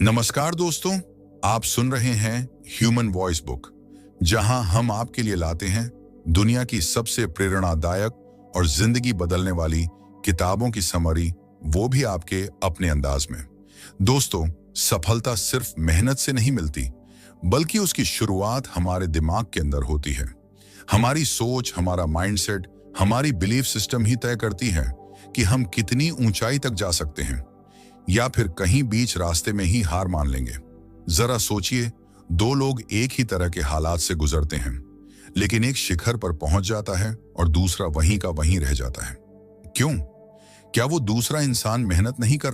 नमस्कार दोस्तों, आप सुन रहे हैं ह्यूमन वॉइस बुक, जहां हम आपके लिए लाते हैं दुनिया की सबसे प्रेरणादायक और जिंदगी बदलने वाली किताबों की समरी, वो भी आपके अपने अंदाज में। दोस्तों, सफलता सिर्फ मेहनत से नहीं मिलती, बल्कि उसकी शुरुआत हमारे दिमाग के अंदर होती है। हमारी सोच, हमारा माइंडसेट, हमारी बिलीफ सिस्टम ही तय करती है कि हम कितनी ऊंचाई तक जा सकते हैं या फिर कहीं बीच रास्ते में ही हार मान लेंगे। जरा सोचिए, दो लोग एक ही तरह के हालात से गुजरते हैं, लेकिन एक शिखर पर पहुंच जाता है और दूसरा वहीं का वहीं रह जाता है। क्यों? क्या वो दूसरा इंसान मेहनत नहीं कर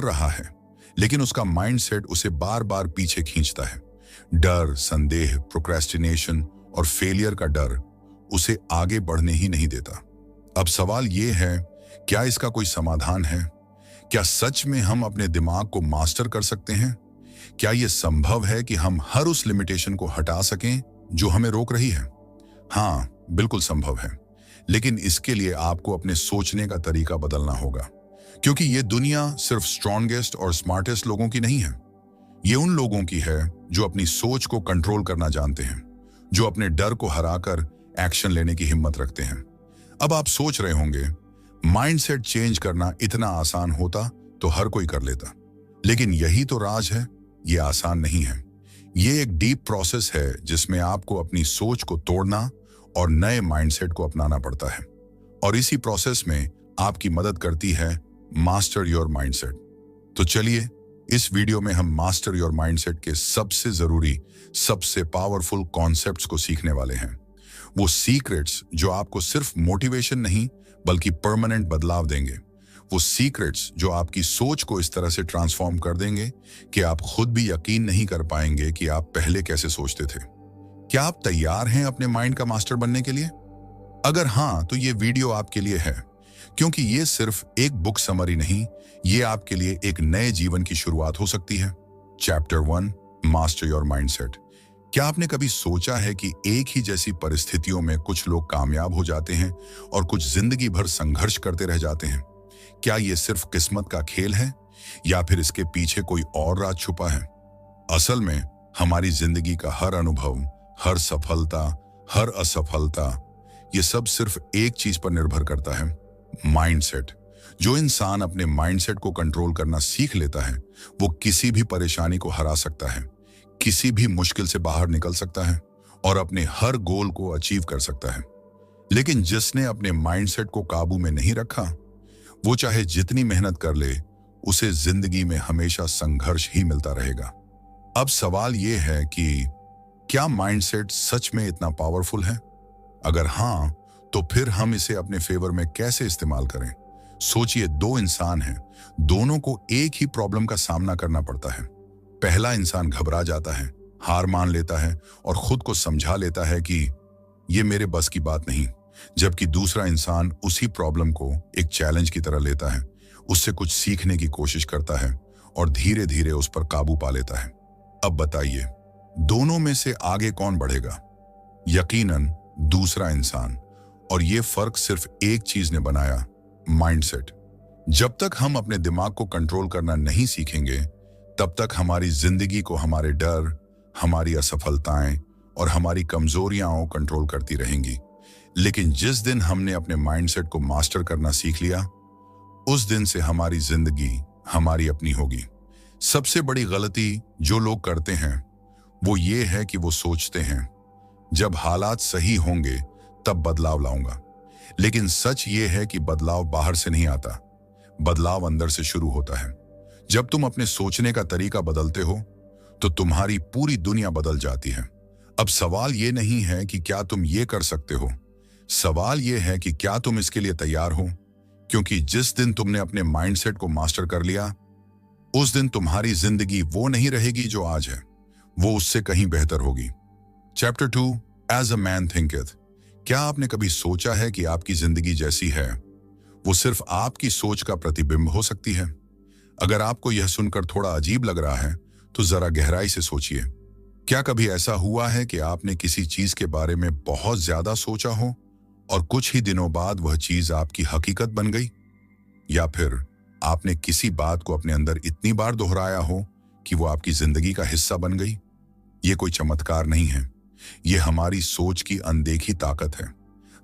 रहा है, लेकिन उसका माइंडसेट उसे बार बार पीछे खींचता है। डर, संदेह, प्रोक्रेस्टिनेशन और फेलियर का डर उसे आगे बढ़ने ही नहीं देता। अब सवाल ये है, क्या इसका कोई समाधान है? क्या सच में हम अपने दिमाग को मास्टर कर सकते हैं? क्या यह संभव है कि हम हर उस लिमिटेशन को हटा सकें जो हमें रोक रही है? हाँ, बिल्कुल संभव है, लेकिन इसके लिए आपको अपने सोचने का तरीका बदलना होगा। क्योंकि ये दुनिया सिर्फ स्ट्रॉन्गेस्ट और स्मार्टेस्ट लोगों की नहीं है। ये उन लोगों की है जो अपनी सोच को कंट्रोल करना जानते हैं, जो अपने डर को हराकर एक्शन लेने की हिम्मत रखते हैं। अब आप सोच रहे होंगे, माइंडसेट चेंज करना इतना आसान होता तो हर कोई कर लेता। लेकिन यही तो राज है, ये आसान नहीं है। ये एक डीप प्रोसेस है जिसमें आपको अपनी सोच को तोड़ना और नए माइंडसेट को अपनाना पड़ता है। और इसी प्रोसेस में आपकी मदद करती है मास्टर योर माइंडसेट। तो चलिए, इस वीडियो में हम मास्टर योर माइंडसेट के सबसे जरूरी, सबसे पावरफुल कॉन्सेप्ट्स को सीखने वाले हैं। वो सीक्रेट्स जो आपको सिर्फ मोटिवेशन नहीं बल्कि परमानेंट बदलाव देंगे। वो सीक्रेट्स जो आपकी सोच को इस तरह से ट्रांसफॉर्म कर देंगे कि आप खुद भी यकीन नहीं कर पाएंगे कि आप पहले कैसे सोचते थे। क्या आप तैयार हैं अपने माइंड का मास्टर बनने के लिए? अगर हाँ, तो ये वीडियो आपके लिए है, क्योंकि ये सिर्फ एक बुक समरी नहीं, ये आपके लिए एक नए जीवन की शुरुआत हो सकती है। Chapter 1, master your mindset. क्या आपने कभी सोचा है कि एक ही जैसी परिस्थितियों में कुछ लोग कामयाब हो जाते हैं और कुछ जिंदगी भर संघर्ष करते रह जाते हैं? क्या ये सिर्फ किस्मत का खेल है या फिर इसके पीछे कोई और राज छुपा है? असल में हमारी जिंदगी का हर अनुभव, हर सफलता, हर असफलता, ये सब सिर्फ एक चीज पर निर्भर करता है, माइंडसेट। जो इंसान अपने माइंडसेट को कंट्रोल करना सीख लेता है, वो किसी भी परेशानी को हरा सकता है, किसी भी मुश्किल से बाहर निकल सकता है और अपने हर गोल को अचीव कर सकता है। लेकिन जिसने अपने माइंडसेट को काबू में नहीं रखा, वो चाहे जितनी मेहनत कर ले, उसे जिंदगी में हमेशा संघर्ष ही मिलता रहेगा। अब सवाल ये है कि क्या माइंडसेट सच में इतना पावरफुल है? अगर हाँ, तो फिर हम इसे अपने फेवर में कैसे इस्तेमाल करें? सोचिए, दो इंसान हैं, दोनों को एक ही प्रॉब्लम का सामना करना पड़ता है। पहला इंसान घबरा जाता है, हार मान लेता है और खुद को समझा लेता है कि ये मेरे बस की बात नहीं, जबकि दूसरा इंसान उसी प्रॉब्लम को एक चैलेंज की तरह लेता है, उससे कुछ सीखने की कोशिश करता है और धीरे धीरे उस पर काबू पा लेता है। अब बताइए, दोनों में से आगे कौन बढ़ेगा? यकीनन दूसरा इंसान। और ये फर्क सिर्फ एक चीज ने बनाया, माइंडसेट। जब तक हम अपने दिमाग को कंट्रोल करना नहीं सीखेंगे, तब तक हमारी जिंदगी को हमारे डर, हमारी असफलताएं और हमारी कमजोरियां कंट्रोल करती रहेंगी। लेकिन जिस दिन हमने अपने माइंडसेट को मास्टर करना सीख लिया, उस दिन से हमारी जिंदगी हमारी अपनी होगी। सबसे बड़ी गलती जो लोग करते हैं वो ये है कि वो सोचते हैं, जब हालात सही होंगे तब बदलाव लाऊंगा। लेकिन सच ये है कि बदलाव बाहर से नहीं आता, बदलाव अंदर से शुरू होता है। जब तुम अपने सोचने का तरीका बदलते हो, तो तुम्हारी पूरी दुनिया बदल जाती है। अब सवाल ये नहीं है कि क्या तुम ये कर सकते हो, सवाल ये है कि क्या तुम इसके लिए तैयार हो। क्योंकि जिस दिन तुमने अपने माइंडसेट को मास्टर कर लिया, उस दिन तुम्हारी जिंदगी वो नहीं रहेगी जो आज है, वो उससे कहीं बेहतर होगी। Chapter 2, as a man thinketh. क्या आपने कभी सोचा है कि आपकी जिंदगी जैसी है, वो सिर्फ आपकी सोच का प्रतिबिंब हो सकती है? अगर आपको यह सुनकर थोड़ा अजीब लग रहा है, तो जरा गहराई से सोचिए। क्या कभी ऐसा हुआ है कि आपने किसी चीज के बारे में बहुत ज्यादा सोचा हो और कुछ ही दिनों बाद वह चीज आपकी हकीकत बन गई? या फिर आपने किसी बात को अपने अंदर इतनी बार दोहराया हो कि वो आपकी जिंदगी का हिस्सा बन गई? ये कोई चमत्कार नहीं है, ये हमारी सोच की अनदेखी ताकत है।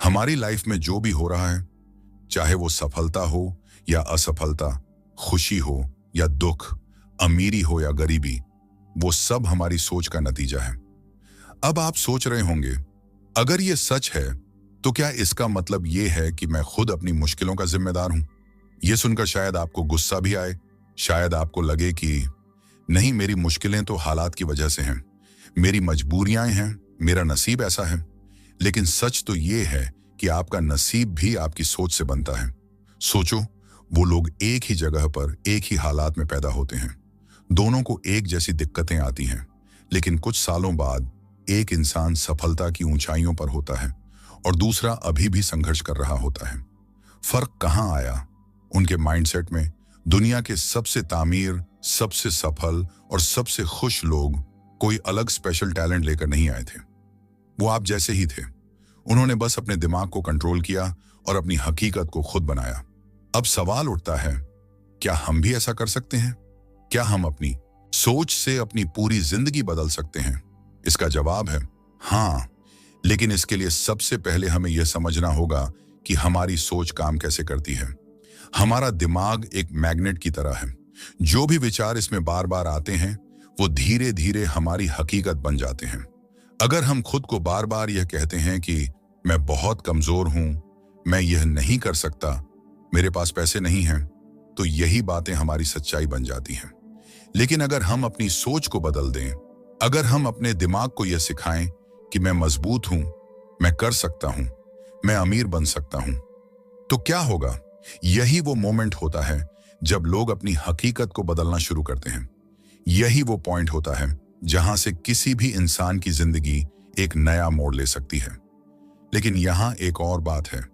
हमारी लाइफ में जो भी हो रहा है, चाहे वो सफलता हो या असफलता, खुशी हो या दुख, अमीरी हो या गरीबी, वो सब हमारी सोच का नतीजा है। अब आप सोच रहे होंगे, अगर ये सच है तो क्या इसका मतलब ये है कि मैं खुद अपनी मुश्किलों का जिम्मेदार हूं? ये सुनकर शायद आपको गुस्सा भी आए, शायद आपको लगे कि नहीं, मेरी मुश्किलें तो हालात की वजह से हैं, मेरी मजबूरियां हैं, मेरा नसीब ऐसा है। लेकिन सच तो ये है कि आपका नसीब भी आपकी सोच से बनता है। सोचो, वो लोग एक ही जगह पर एक ही हालात में पैदा होते हैं, दोनों को एक जैसी दिक्कतें आती हैं, लेकिन कुछ सालों बाद एक इंसान सफलता की ऊंचाइयों पर होता है और दूसरा अभी भी संघर्ष कर रहा होता है। फर्क कहां आया? उनके माइंडसेट में। दुनिया के सबसे तामीर, सबसे सफल और सबसे खुश लोग कोई अलग स्पेशल टैलेंट लेकर नहीं आए थे। वो आप जैसे ही थे। उन्होंने बस अपने दिमाग को कंट्रोल किया और अपनी हकीकत को खुद बनाया। अब सवाल उठता है, क्या हम भी ऐसा कर सकते हैं? क्या हम अपनी सोच से अपनी पूरी जिंदगी बदल सकते हैं? इसका जवाब है हाँ, लेकिन इसके लिए सबसे पहले हमें यह समझना होगा कि हमारी सोच काम कैसे करती है। हमारा दिमाग एक मैग्नेट की तरह है। जो भी विचार इसमें बार बार आते हैं, वो धीरे धीरे हमारी हकीकत बन जाते हैं। अगर हम खुद को बार बार यह कहते हैं कि मैं बहुत कमजोर हूं, मैं यह नहीं कर सकता, मेरे पास पैसे नहीं हैं, तो यही बातें हमारी सच्चाई बन जाती हैं। लेकिन अगर हम अपनी सोच को बदल दें, अगर हम अपने दिमाग को यह सिखाएं कि मैं मजबूत हूं, मैं कर सकता हूं, मैं अमीर बन सकता हूं, तो क्या होगा? यही वो मोमेंट होता है जब लोग अपनी हकीकत को बदलना शुरू करते हैं। यही वो पॉइंट होता है जहां से किसी भी इंसान की जिंदगी एक नया मोड़ ले सकती है। लेकिन यहां एक और बात है,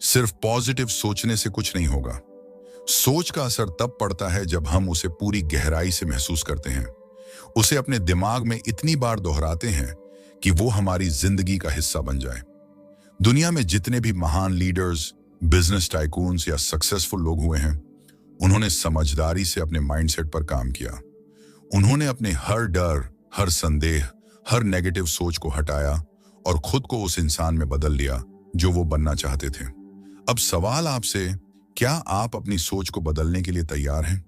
सिर्फ पॉजिटिव सोचने से कुछ नहीं होगा। सोच का असर तब पड़ता है जब हम उसे पूरी गहराई से महसूस करते हैं, उसे अपने दिमाग में इतनी बार दोहराते हैं कि वो हमारी जिंदगी का हिस्सा बन जाए। दुनिया में जितने भी महान लीडर्स, बिजनेस टाइकून्स या सक्सेसफुल लोग हुए हैं, उन्होंने समझदारी से अपने माइंडसेट पर काम किया। उन्होंने अपने हर डर, हर संदेह, हर नेगेटिव सोच को हटाया और खुद को उस इंसान में बदल लिया जो वो बनना चाहते थे। अब सवाल आपसे, क्या आप अपनी सोच को बदलने के लिए तैयार हैं?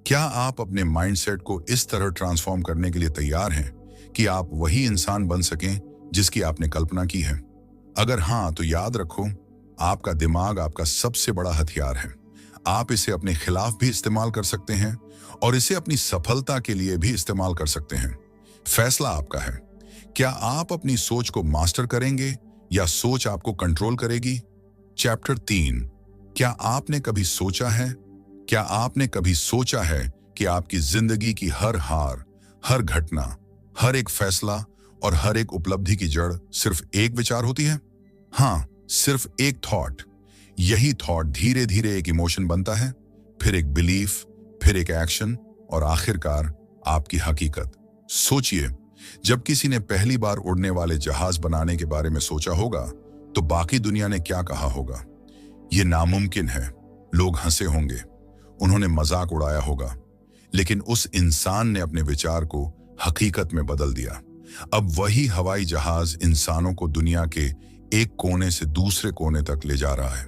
क्या आप अपने माइंडसेट को इस तरह ट्रांसफॉर्म करने के लिए तैयार हैं कि आप वही इंसान बन सकें जिसकी आपने कल्पना की है? अगर हाँ, तो याद रखो, आपका दिमाग आपका सबसे बड़ा हथियार है। आप इसे अपने खिलाफ भी इस्तेमाल कर सकते हैं और इसे अपनी सफलता के लिए भी इस्तेमाल कर सकते हैं। फैसला आपका है। क्या आप अपनी सोच को मास्टर करेंगे या सोच आपको कंट्रोल करेगी? चैप्टर 3, क्या आपने कभी सोचा है? क्या आपने कभी सोचा है कि आपकी जिंदगी की हर हार, हर घटना, हर एक फैसला और हर एक उपलब्धि की जड़ सिर्फ एक विचार होती है? हाँ, सिर्फ एक थॉट। यही थॉट धीरे धीरे एक इमोशन बनता है, फिर एक बिलीफ, फिर एक एक्शन और आखिरकार आपकी हकीकत। सोचिए, जब किसी ने पहली बार उड़ने वाले जहाज बनाने के बारे में सोचा होगा तो बाकी दुनिया ने क्या कहा होगा? यह नामुमकिन है। लोग हंसे होंगे, उन्होंने मजाक उड़ाया होगा, लेकिन उस इंसान ने अपने विचार को हकीकत में बदल दिया। अब वही हवाई जहाज इंसानों को दुनिया के एक कोने से दूसरे कोने तक ले जा रहा है।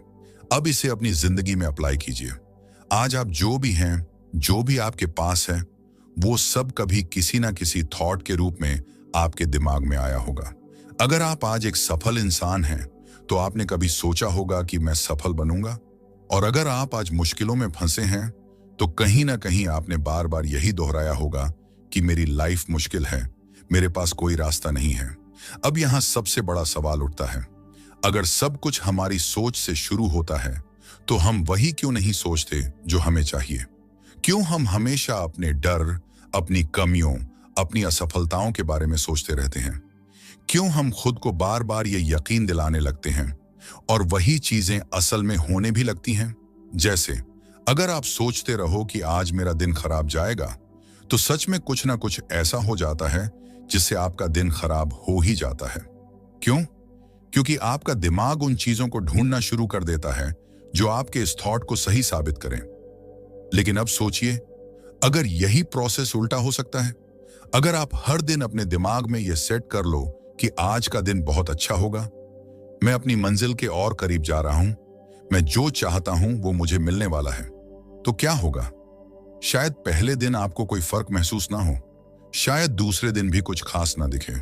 अब इसे अपनी जिंदगी में अप्लाई कीजिए। आज आप जो भी हैं, जो भी आपके पास है, वो सब कभी किसी ना किसी थॉट के रूप में आपके दिमाग में आया होगा। अगर आप आज एक सफल इंसान हैं, तो आपने कभी सोचा होगा कि मैं सफल बनूंगा? और अगर आप आज मुश्किलों में फंसे हैं, तो कहीं ना कहीं आपने बार बार यही दोहराया होगा कि मेरी लाइफ मुश्किल है, मेरे पास कोई रास्ता नहीं है। अब यहां सबसे बड़ा सवाल उठता है, अगर सब कुछ हमारी सोच से शुरू होता है, तो हम वही क्यों नहीं सोचते जो हमें चाहिए? क्यों हम हमेशा अपने डर, अपनी कमियों, अपनी असफलताओं के बारे में सोचते रहते हैं? क्यों हम खुद को बार बार ये यकीन दिलाने लगते हैं और वही चीजें असल में होने भी लगती हैं? जैसे अगर आप सोचते रहो कि आज मेरा दिन खराब जाएगा, तो सच में कुछ ना कुछ ऐसा हो जाता है जिससे आपका दिन खराब हो ही जाता है। क्यों? क्योंकि आपका दिमाग उन चीजों को ढूंढना शुरू कर देता है जो आपके इस थॉट को सही साबित करें। लेकिन अब सोचिए, अगर यही प्रोसेस उल्टा हो सकता है, अगर आप हर दिन अपने दिमाग में यह सेट कर लो कि आज का दिन बहुत अच्छा होगा, मैं अपनी मंजिल के और करीब जा रहा हूं, मैं जो चाहता हूं वो मुझे मिलने वाला है, तो क्या होगा? शायद पहले दिन आपको कोई फर्क महसूस ना हो, शायद दूसरे दिन भी कुछ खास ना दिखे,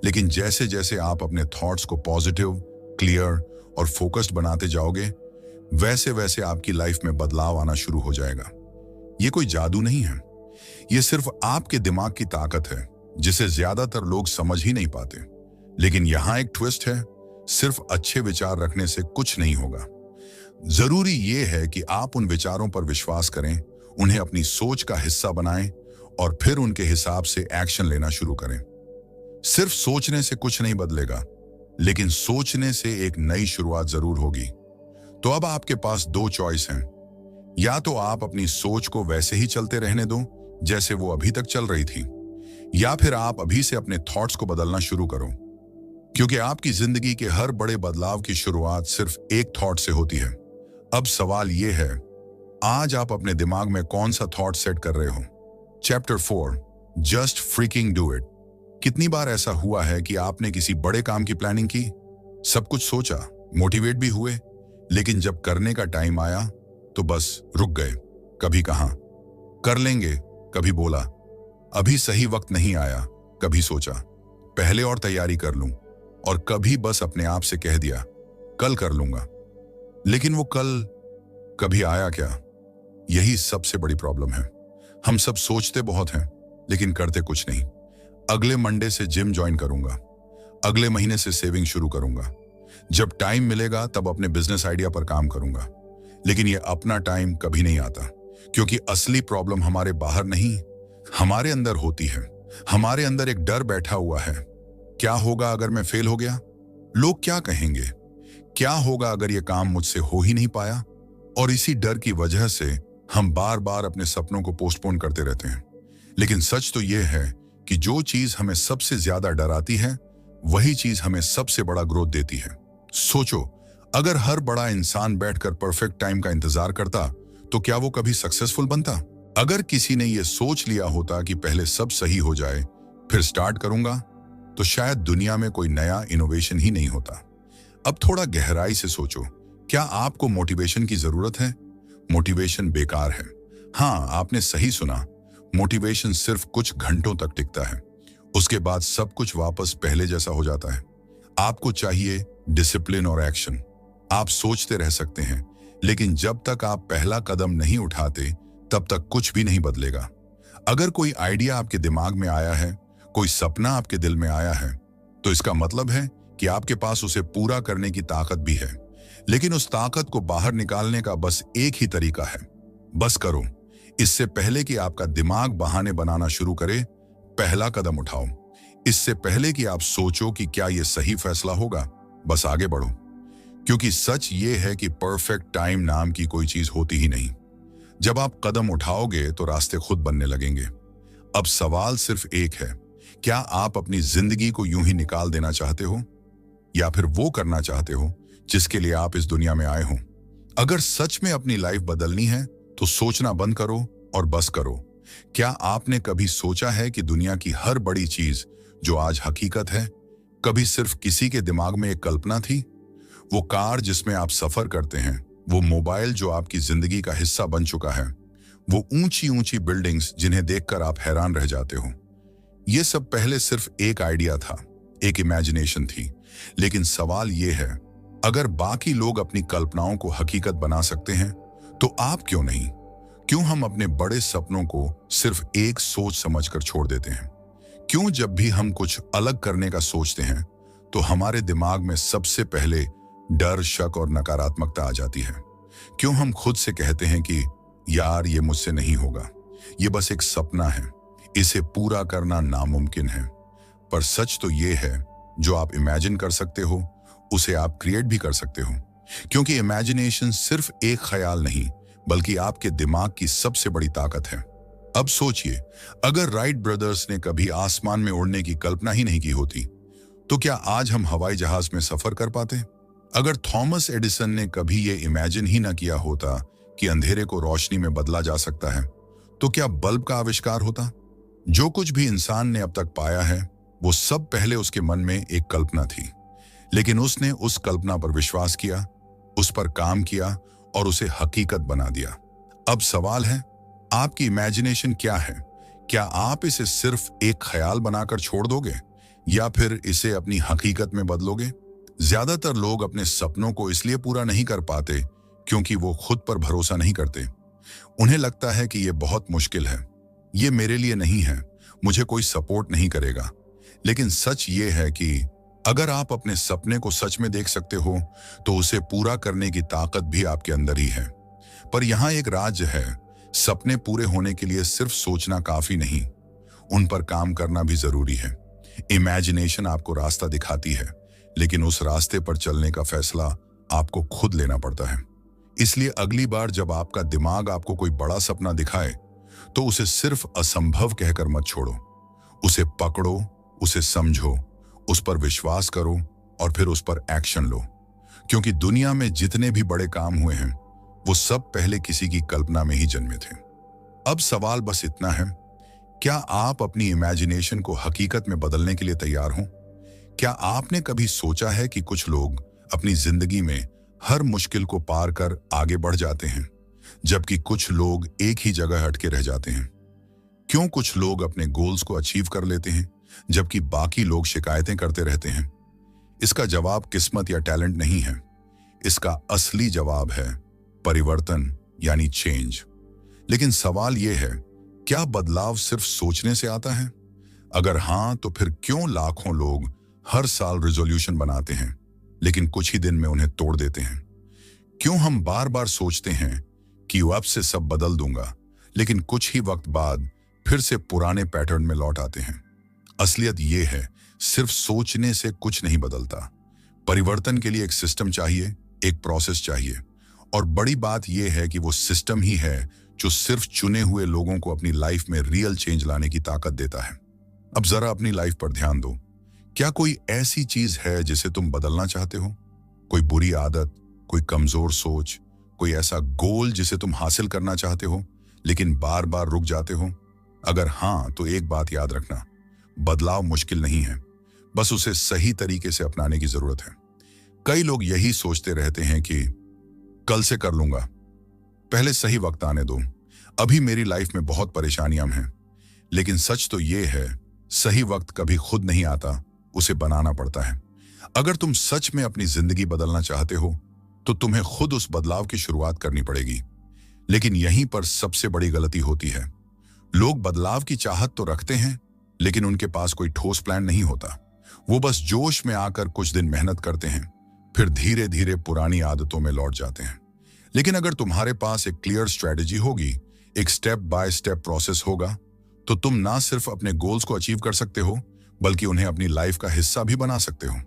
लेकिन जैसे जैसे आप अपने थॉट्स को पॉजिटिव, क्लियर और फोकस्ड बनाते जाओगे, वैसे वैसे आपकी लाइफ में बदलाव आना शुरू हो जाएगा। ये कोई जादू नहीं है, ये सिर्फ आपके दिमाग की ताकत है, जिसे ज्यादातर लोग समझ ही नहीं पाते। लेकिन यहां एक ट्विस्ट है, सिर्फ अच्छे विचार रखने से कुछ नहीं होगा। जरूरी ये है कि आप उन विचारों पर विश्वास करें, उन्हें अपनी सोच का हिस्सा बनाएं और फिर उनके हिसाब से एक्शन लेना शुरू करें। सिर्फ सोचने से कुछ नहीं बदलेगा, लेकिन सोचने से एक नई शुरुआत जरूर होगी। तो अब आपके पास दो चॉइस हैं, या तो आप अपनी सोच को वैसे ही चलते रहने दो जैसे वो अभी तक चल रही थी, या फिर आप अभी से अपने थॉट्स को बदलना शुरू करो, क्योंकि आपकी जिंदगी के हर बड़े बदलाव की शुरुआत सिर्फ एक थॉट से होती है। अब सवाल ये है, आज आप अपने दिमाग में कौन सा थॉट सेट कर रहे हो? Chapter 4, just freaking do it. कितनी बार ऐसा हुआ है कि आपने किसी बड़े काम की प्लानिंग की, सब कुछ सोचा, मोटिवेट भी हुए, लेकिन जब करने का टाइम आया तो बस रुक गए। कभी कहा कर लेंगे, कभी बोला अभी सही वक्त नहीं आया, कभी सोचा पहले और तैयारी कर लूं, और कभी बस अपने आप से कह दिया कल कर लूंगा। लेकिन वो कल कभी आया क्या? यही सबसे बड़ी प्रॉब्लम है। हम सब सोचते बहुत हैं, लेकिन करते कुछ नहीं। अगले मंडे से जिम ज्वाइन करूंगा, अगले महीने से सेविंग शुरू करूंगा, जब टाइम मिलेगा तब अपने बिजनेस आइडिया पर काम करूंगा। लेकिन ये अपना टाइम कभी नहीं आता, क्योंकि असली प्रॉब्लम हमारे बाहर नहीं, हमारे अंदर होती है। हमारे अंदर एक डर बैठा हुआ है। क्या होगा अगर मैं फेल हो गया? लोग क्या कहेंगे? क्या होगा अगर ये काम मुझसे हो ही नहीं पाया? और इसी डर की वजह से हम बार बार अपने सपनों को पोस्टपोन करते रहते हैं। लेकिन सच तो यह है कि जो चीज हमें सबसे ज्यादा डराती है, वही चीज हमें सबसे बड़ा ग्रोथ देती है। सोचो, अगर हर बड़ा इंसान बैठकर परफेक्ट टाइम का इंतजार करता, तो क्या वो कभी सक्सेसफुल बनता? अगर किसी ने यह सोच लिया होता कि पहले सब सही हो जाए फिर स्टार्ट करूंगा, तो शायद दुनिया में कोई नया इनोवेशन ही नहीं होता। अब थोड़ा गहराई से सोचो, क्या आपको मोटिवेशन की जरूरत है? मोटिवेशन बेकार है। हाँ, आपने सही सुना, मोटिवेशन सिर्फ कुछ घंटों तक टिकता है, उसके बाद सब कुछ वापस पहले जैसा हो जाता है। आपको चाहिए डिसिप्लिन और एक्शन। आप सोचते रह सकते हैं, लेकिन जब तक आप पहला कदम नहीं उठाते, तब तक कुछ भी नहीं बदलेगा। अगर कोई आइडिया आपके दिमाग में आया है, कोई सपना आपके दिल में आया है, तो इसका मतलब है कि आपके पास उसे पूरा करने की ताकत भी है। लेकिन उस ताकत को बाहर निकालने का बस एक ही तरीका है, बस करो। इससे पहले कि आपका दिमाग बहाने बनाना शुरू करे, पहला कदम उठाओ। इससे पहले कि आप सोचो कि क्या यह सही फैसला होगा, बस आगे बढ़ो। क्योंकि सच ये है कि परफेक्ट टाइम नाम की कोई चीज होती ही नहीं। जब आप कदम उठाओगे तो रास्ते खुद बनने लगेंगे। अब सवाल सिर्फ एक है, क्या आप अपनी जिंदगी को यूं ही निकाल देना चाहते हो, या फिर वो करना चाहते हो जिसके लिए आप इस दुनिया में आए हो? अगर सच में अपनी लाइफ बदलनी है, तो सोचना बंद करो और बस करो। क्या आपने कभी सोचा है कि दुनिया की हर बड़ी चीज जो आज हकीकत है, कभी सिर्फ किसी के दिमाग में एक कल्पना थी? वो कार जिसमें आप सफर करते हैं, वो मोबाइल जो आपकी जिंदगी का हिस्सा बन चुका है, वो ऊंची ऊंची बिल्डिंग्स जिन्हें देखकर आप हैरान रह जाते हो, ये सब पहले सिर्फ एक आइडिया था, एक इमेजिनेशन थी। लेकिन सवाल ये है, अगर बाकी लोग अपनी कल्पनाओं को हकीकत बना सकते हैं, तो आप क्यों नहीं? क्यों हम अपने बड़े सपनों को सिर्फ एक सोच समझकर छोड़ देते हैं? क्यों जब भी हम कुछ अलग करने का सोचते हैं, तो हमारे दिमाग में सबसे पहले डर, शक और नकारात्मकता आ जाती है? क्यों हम खुद से कहते हैं कि यार ये मुझसे नहीं होगा, ये बस एक सपना है, इसे पूरा करना नामुमकिन है? पर सच तो ये है, जो आप इमेजिन कर सकते हो, उसे आप क्रिएट भी कर सकते हो। क्योंकि इमेजिनेशन सिर्फ एक ख्याल नहीं, बल्कि आपके दिमाग की सबसे बड़ी ताकत है। अब सोचिए, अगर राइट ब्रदर्स ने कभी आसमान में उड़ने की कल्पना ही नहीं की होती, तो क्या आज हम हवाई जहाज में सफर कर पाते? अगर थॉमस एडिसन ने कभी ये इमेजिन ही ना किया होता कि अंधेरे को रोशनी में बदला जा सकता है, तो क्या बल्ब का आविष्कार होता? जो कुछ भी इंसान ने अब तक पाया है, वो सब पहले उसके मन में एक कल्पना थी, लेकिन उसने उस कल्पना पर विश्वास किया, उस पर काम किया और उसे हकीकत बना दिया। अब सवाल है, आपकी इमेजिनेशन क्या है? क्या आप इसे सिर्फ एक ख्याल बनाकर छोड़ दोगे या फिर इसे अपनी हकीकत में बदलोगे? ज्यादातर लोग अपने सपनों को इसलिए पूरा नहीं कर पाते क्योंकि वो खुद पर भरोसा नहीं करते। उन्हें लगता है कि ये बहुत मुश्किल है, ये मेरे लिए नहीं है, मुझे कोई सपोर्ट नहीं करेगा। लेकिन सच ये है कि अगर आप अपने सपने को सच में देख सकते हो तो उसे पूरा करने की ताकत भी आपके अंदर ही है। पर यहाँ एक राज है, सपने पूरे होने के लिए सिर्फ सोचना काफी नहीं, उन पर काम करना भी जरूरी है। इमेजिनेशन आपको रास्ता दिखाती है, लेकिन उस रास्ते पर चलने का फैसला आपको खुद लेना पड़ता है। इसलिए अगली बार जब आपका दिमाग आपको कोई बड़ा सपना दिखाए तो उसे सिर्फ असंभव कहकर मत छोड़ो, उसे पकड़ो, उसे समझो, उस पर विश्वास करो और फिर उस पर एक्शन लो। क्योंकि दुनिया में जितने भी बड़े काम हुए हैं वो सब पहले किसी की कल्पना में ही जन्मे थे। अब सवाल बस इतना है, क्या आप अपनी इमेजिनेशन को हकीकत में बदलने के लिए तैयार हो? क्या आपने कभी सोचा है कि कुछ लोग अपनी जिंदगी में हर मुश्किल को पार कर आगे बढ़ जाते हैं, जबकि कुछ लोग एक ही जगह अटके रह जाते हैं? क्यों कुछ लोग अपने गोल्स को अचीव कर लेते हैं जबकि बाकी लोग शिकायतें करते रहते हैं? इसका जवाब किस्मत या टैलेंट नहीं है, इसका असली जवाब है परिवर्तन यानी चेंज। लेकिन सवाल यह है, क्या बदलाव सिर्फ सोचने से आता है? अगर हाँ, तो फिर क्यों लाखों लोग हर साल रिजोल्यूशन बनाते हैं लेकिन कुछ ही दिन में उन्हें तोड़ देते हैं? क्यों हम बार बार सोचते हैं कि अब से सब बदल दूंगा, लेकिन कुछ ही वक्त बाद फिर से पुराने पैटर्न में लौट आते हैं? असलियत यह है, सिर्फ सोचने से कुछ नहीं बदलता। परिवर्तन के लिए एक सिस्टम चाहिए, एक प्रोसेस चाहिए, और बड़ी बात यह है कि वो सिस्टम ही है जो सिर्फ चुने हुए लोगों को अपनी लाइफ में रियल चेंज लाने की ताकत देता है। अब जरा अपनी लाइफ पर ध्यान दो। क्या कोई ऐसी चीज है जिसे तुम बदलना चाहते हो? कोई बुरी आदत, कोई कमजोर सोच, कोई ऐसा गोल जिसे तुम हासिल करना चाहते हो लेकिन बार बार रुक जाते हो? अगर हाँ, तो एक बात याद रखना, बदलाव मुश्किल नहीं है, बस उसे सही तरीके से अपनाने की जरूरत है। कई लोग यही सोचते रहते हैं कि कल से कर लूंगा, पहले सही वक्त आने दो, अभी मेरी लाइफ में बहुत परेशानियां हैं। लेकिन सच तो यह है, सही वक्त कभी खुद नहीं आता, उसे बनाना पड़ता है। अगर तुम सच में अपनी जिंदगी बदलना चाहते हो तो तुम्हें खुद उस बदलाव की शुरुआत करनी पड़ेगी। लेकिन यहीं पर सबसे बड़ी गलती होती है। लोग बदलाव की चाहत तो रखते हैं लेकिन उनके पास कोई ठोस प्लान नहीं होता। वो बस जोश में आकर कुछ दिन मेहनत करते हैं, फिर धीरे धीरे पुरानी आदतों में लौट जाते हैं। लेकिन अगर तुम्हारे पास एक क्लियर स्ट्रेटजी होगी, एक स्टेप बाय स्टेप प्रोसेस होगा, तो तुम ना सिर्फ अपने गोल्स को अचीव कर सकते हो बल्कि उन्हें अपनी लाइफ का हिस्सा भी बना सकते हो।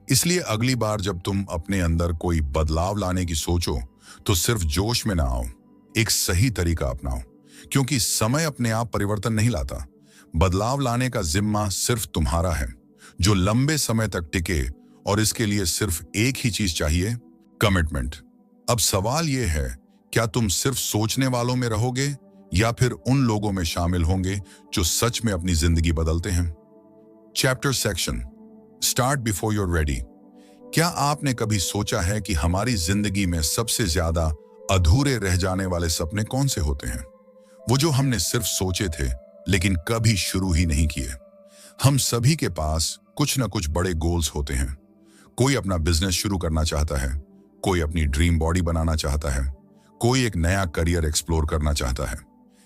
इसलिए अगली बार जब तुम अपने अंदर कोई बदलाव लाने की सोचो तो सिर्फ जोश में ना आओ, एक सही तरीका अपनाओ। क्योंकि समय अपने आप परिवर्तन नहीं लाता, बदलाव लाने का जिम्मा सिर्फ तुम्हारा है, जो लंबे समय तक टिके, और इसके लिए सिर्फ एक ही चीज चाहिए, कमिटमेंट। अब सवाल यह है, क्या तुम सिर्फ सोचने वालों में रहोगे या फिर उन लोगों में शामिल होंगे जो सच में अपनी जिंदगी बदलते हैं? Chapter section, start before your ready. क्या आपने कभी सोचा है कि हमारी जिंदगी में सबसे ज्यादा अधूरे रह जाने वाले सपने कौन से होते हैं? वो जो हमने सिर्फ सोचे थे लेकिन कभी शुरू ही नहीं किए। हम सभी के पास कुछ ना कुछ बड़े गोल्स होते हैं। कोई अपना बिजनेस शुरू करना चाहता है, कोई अपनी ड्रीम बॉडी बनाना चाहता है, कोई एक नया करियर एक्सप्लोर करना चाहता है।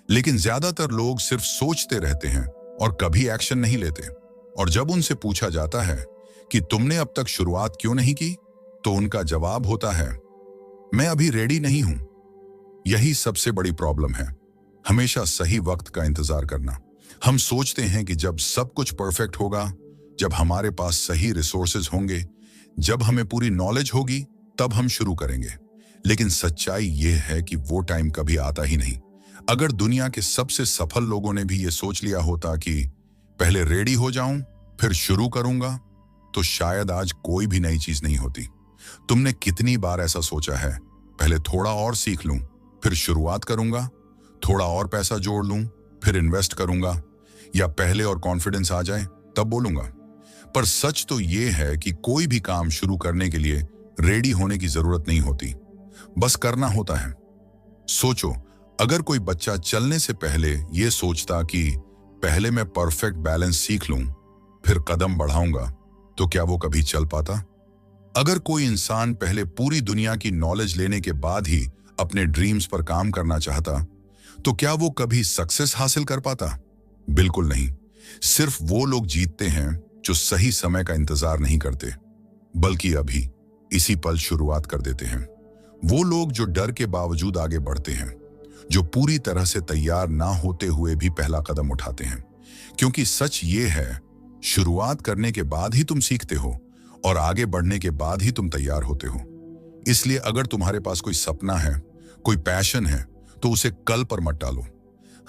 लेकिन ज्यादातर लोग सिर्फ सोचते रहते हैं और कभी एक्शन नहीं लेते। और जब उनसे पूछा जाता है कि तुमने अब तक शुरुआत क्यों नहीं की, तो उनका जवाब होता है, मैं अभी रेडी नहीं हूं। यही सबसे बड़ी प्रॉब्लम है, हमेशा सही वक्त का इंतजार करना। हम सोचते हैं कि जब सब कुछ परफेक्ट होगा, जब हमारे पास सही रिसोर्सेज होंगे, जब हमें पूरी नॉलेज होगी, तब हम शुरू करेंगे। लेकिन सच्चाई यह है कि वो टाइम कभी आता ही नहीं। अगर दुनिया के सबसे सफल लोगों ने भी ये सोच लिया होता कि पहले रेडी हो जाऊं फिर शुरू करूंगा, तो शायद आज कोई भी नई चीज नहीं होती। तुमने कितनी बार ऐसा सोचा है, पहले थोड़ा और सीख लूं, फिर शुरुआत करूंगा, थोड़ा और पैसा जोड़ लूं, फिर इन्वेस्ट करूंगा, या पहले और कॉन्फिडेंस आ जाए तब बोलूंगा। पर सच तो ये है कि कोई भी काम शुरू करने के लिए रेडी होने की जरूरत नहीं होती, बस करना होता है। सोचो, अगर कोई बच्चा चलने से पहले ये सोचता कि पहले मैं परफेक्ट बैलेंस सीख लूं, फिर कदम बढ़ाऊंगा, तो क्या वो कभी चल पाता? अगर कोई इंसान पहले पूरी दुनिया की नॉलेज लेने के बाद ही अपने ड्रीम्स पर काम करना चाहता, तो क्या वो कभी सक्सेस हासिल कर पाता? बिल्कुल नहीं। सिर्फ वो लोग जीतते हैं जो सही समय का इंतजार नहीं करते, बल्कि अभी इसी पल शुरुआत कर देते हैं। वो लोग जो डर के बावजूद आगे बढ़ते हैं, जो पूरी तरह से तैयार ना होते हुए भी पहला कदम उठाते हैं। क्योंकि सच ये है, शुरुआत करने के बाद ही तुम सीखते हो और आगे बढ़ने के बाद ही तुम तैयार होते हो। इसलिए अगर तुम्हारे पास कोई सपना है, कोई पैशन है, तो उसे कल पर मत डालो।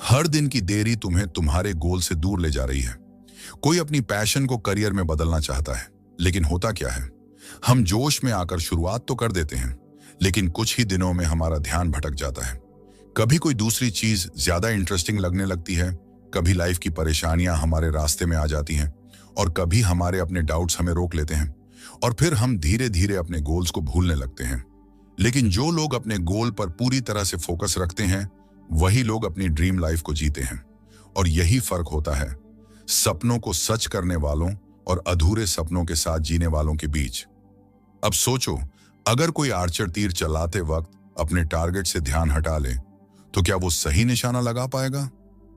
हर दिन की देरी तुम्हें तुम्हारे गोल से दूर ले जा रही है। कोई अपनी पैशन को करियर में बदलना चाहता है, लेकिन होता क्या है, हम जोश में आकर शुरुआत तो कर देते हैं, लेकिन कुछ ही दिनों में हमारा ध्यान भटक जाता है। कभी कोई दूसरी चीज ज्यादा इंटरेस्टिंग लगने लगती है, कभी लाइफ की परेशानियां हमारे रास्ते में आ जाती हैं, और कभी हमारे अपने डाउट्स हमें रोक लेते हैं, और फिर हम धीरे धीरे अपने गोल्स को भूलने लगते हैं। लेकिन जो लोग अपने गोल पर पूरी तरह से फोकस रखते हैं, वही लोग अपनी ड्रीम लाइफ को जीते हैं। और यही फर्क होता है सपनों को सच करने वालों और अधूरे सपनों के साथ जीने वालों के बीच। अब सोचो, अगर कोई आर्चर तीर चलाते वक्त अपने टारगेट से ध्यान हटा ले, तो क्या वो सही निशाना लगा पाएगा?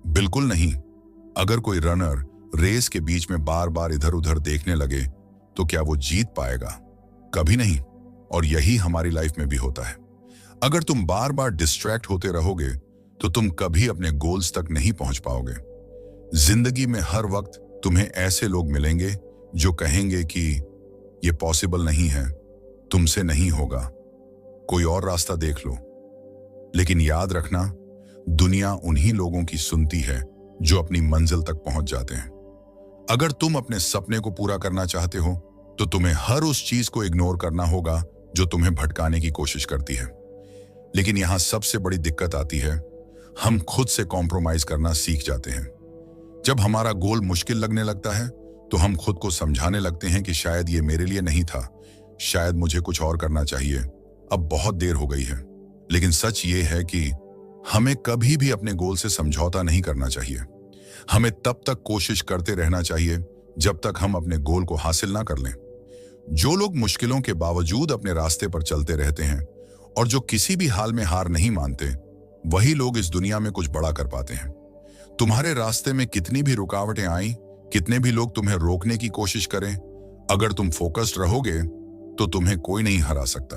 बिल्कुल नहीं। अगर कोई रनर रेस के बीच में बार बार इधर उधर देखने लगे, तो क्या वो जीत पाएगा? कभी नहीं। और यही हमारी लाइफ में भी होता है। अगर तुम बार बार डिस्ट्रैक्ट होते रहोगे, तो तुम कभी अपने गोल्स तक नहीं पहुंच पाओगे। जिंदगी में हर वक्त तुम्हें ऐसे लोग मिलेंगे जो कहेंगे कि ये पॉसिबल नहीं है, तुमसे नहीं होगा, कोई और रास्ता देख लो। लेकिन याद रखना, दुनिया उन्हीं लोगों की सुनती है जो अपनी मंजिल तक पहुंच जाते हैं। अगर तुम अपने सपने को पूरा करना चाहते हो, तो तुम्हें हर उस चीज को इग्नोर करना होगा जो तुम्हें भटकाने की कोशिश करती है। लेकिन यहां सबसे बड़ी दिक्कत आती है, हम खुद से कॉम्प्रोमाइज करना सीख जाते हैं। जब हमारा गोल मुश्किल लगने लगता है, तो हम खुद को समझाने लगते हैं कि शायद ये मेरे लिए नहीं था, शायद मुझे कुछ और करना चाहिए, अब बहुत देर हो गई है। लेकिन सच ये है कि हमें कभी भी अपने गोल से समझौता नहीं करना चाहिए। हमें तब तक कोशिश करते रहना चाहिए जब तक हम अपने गोल को हासिल ना कर लें। जो लोग मुश्किलों के बावजूद अपने रास्ते पर चलते रहते हैं और जो किसी भी हाल में हार नहीं मानते, वही लोग इस दुनिया में कुछ बड़ा कर पाते हैं। तुम्हारे रास्ते में कितनी भी रुकावटें आईं, कितने भी लोग तुम्हें रोकने की कोशिश करें, अगर तुम फोकस्ड रहोगे तो तुम्हें कोई नहीं हरा सकता।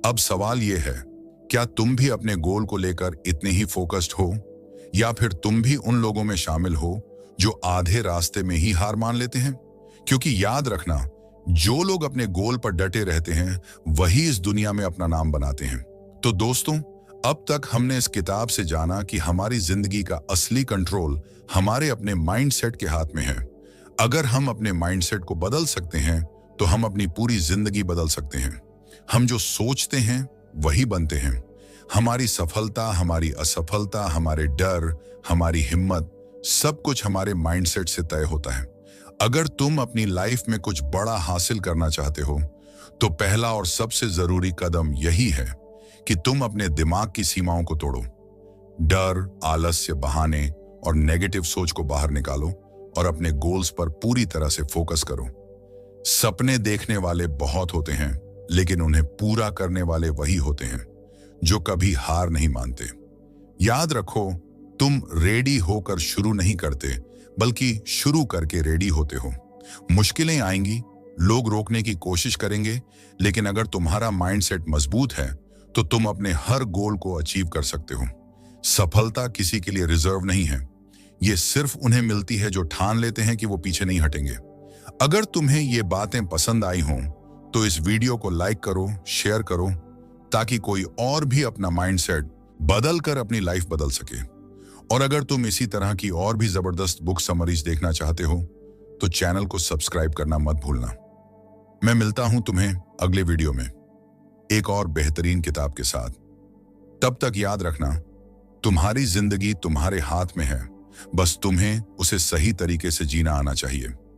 अब सवाल यह है, क्या तुम भी अपने गोल को लेकर इतने ही फोकस्ड हो, या फिर तुम भी उन लोगों में शामिल हो जो आधे रास्ते में ही हार मान लेते हैं? क्योंकि याद रखना, जो लोग अपने गोल पर डटे रहते हैं, वही इस दुनिया में अपना नाम बनाते हैं। तो दोस्तों, अब तक हमने इस किताब से जाना कि हमारी जिंदगी का असली कंट्रोल हमारे अपने माइंडसेट के हाथ में है। अगर हम अपने माइंडसेट को बदल सकते हैं, तो हम अपनी पूरी जिंदगी बदल सकते हैं। हम जो सोचते हैं वही बनते हैं। हमारी सफलता, हमारी असफलता, हमारे डर, हमारी हिम्मत, सब कुछ हमारे माइंडसेट से तय होता है। अगर तुम अपनी लाइफ में कुछ बड़ा हासिल करना चाहते हो, तो पहला और सबसे जरूरी कदम यही है कि तुम अपने दिमाग की सीमाओं को तोड़ो। डर, आलस्य, बहाने और नेगेटिव सोच को बाहर निकालो और अपने गोल्स पर पूरी तरह से फोकस करो। सपने देखने वाले बहुत होते हैं, लेकिन उन्हें पूरा करने वाले वही होते हैं जो कभी हार नहीं मानते। याद रखो, तुम रेडी होकर शुरू नहीं करते, बल्कि शुरू करके रेडी होते हो। मुश्किलें आएंगी, लोग रोकने की कोशिश करेंगे, लेकिन अगर तुम्हारा माइंडसेट मजबूत है, तो तुम अपने हर गोल को अचीव कर सकते हो। सफलता किसी के लिए रिजर्व नहीं है, ये सिर्फ उन्हें मिलती है जो ठान लेते हैं कि वो पीछे नहीं हटेंगे। अगर तुम्हें ये बातें पसंद आई हों, तो इस वीडियो को लाइक करो, शेयर करो, ताकि कोई और भी अपना माइंडसेट बदल कर अपनी लाइफ बदल सके। और अगर तुम इसी तरह की और भी जबरदस्त बुक समरीज देखना चाहते हो, तो चैनल को सब्सक्राइब करना मत भूलना। मैं मिलता हूं तुम्हें अगले वीडियो में एक और बेहतरीन किताब के साथ। तब तक याद रखना, तुम्हारी जिंदगी तुम्हारे हाथ में है, बस तुम्हें उसे सही तरीके से जीना आना चाहिए।